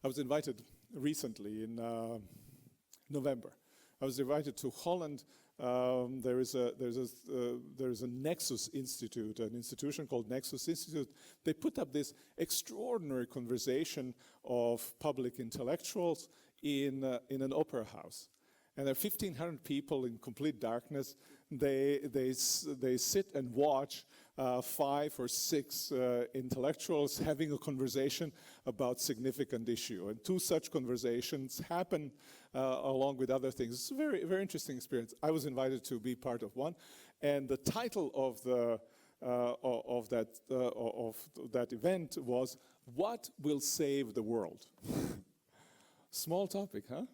I was invited recently in November. I was invited to Holland. There is a Nexus Institute, an institution called Nexus Institute. They put up this extraordinary conversation of public intellectuals in an opera house. And there are 1,500 people in complete darkness. They sit and watch 5 or 6 intellectuals having a conversation about significant issue. And 2 such conversations happen along with other things. It's a very, very interesting experience. I was invited to be part of one, and the title of that event was "What Will Save the World?" Small topic, huh?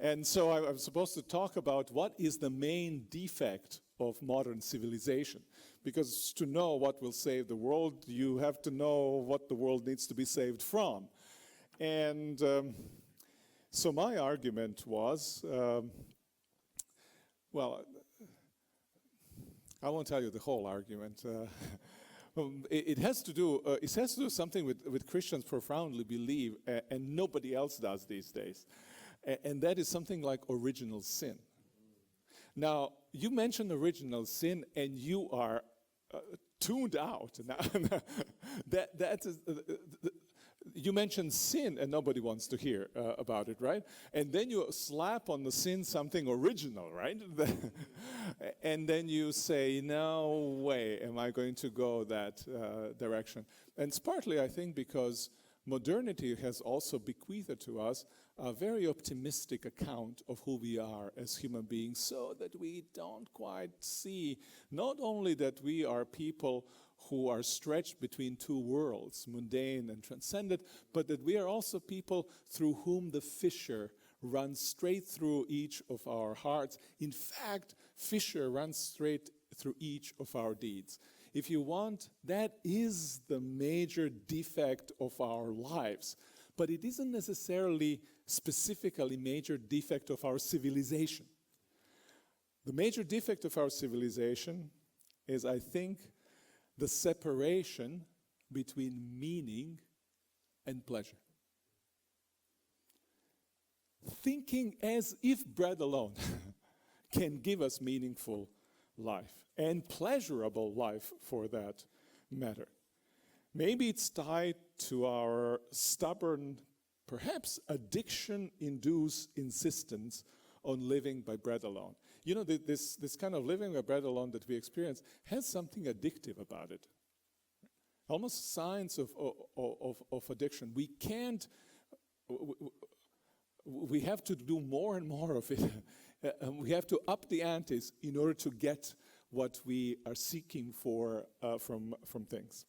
And so I was supposed to talk about what is the main defect of modern civilization. Because to know what will save the world, you have to know what the world needs to be saved from. And so my argument was, well, I won't tell you the whole argument. It has to do something with Christians profoundly believe, and nobody else does these days. And that is something like original sin. Now, you mention original sin, and you are tuned out. You mention sin, and nobody wants to hear about it, right? And then you slap on the sin something original, right? And then you say, no way am I going to go that direction. And it's partly, I think, because modernity has also bequeathed to us a very optimistic account of who we are as human beings, so that we don't quite see not only that we are people who are stretched between 2 worlds, mundane and transcendent, but that we are also people through whom the fissure runs straight through each of our hearts. In fact, fissure runs straight through each of our deeds. If you want, that is the major defect of our lives. But it isn't necessarily specifically major defect of our civilization. The major defect of our civilization is, I think, the separation between meaning and pleasure. Thinking as if bread alone can give us meaningful life, and pleasurable life for that matter. Maybe it's tied to our stubborn, perhaps addiction-induced insistence on living by bread alone. You know, this kind of living by bread alone that we experience has something addictive about it. Almost signs of addiction. We have to do more and more of it. We have to up the antes in order to get what we are seeking for from things.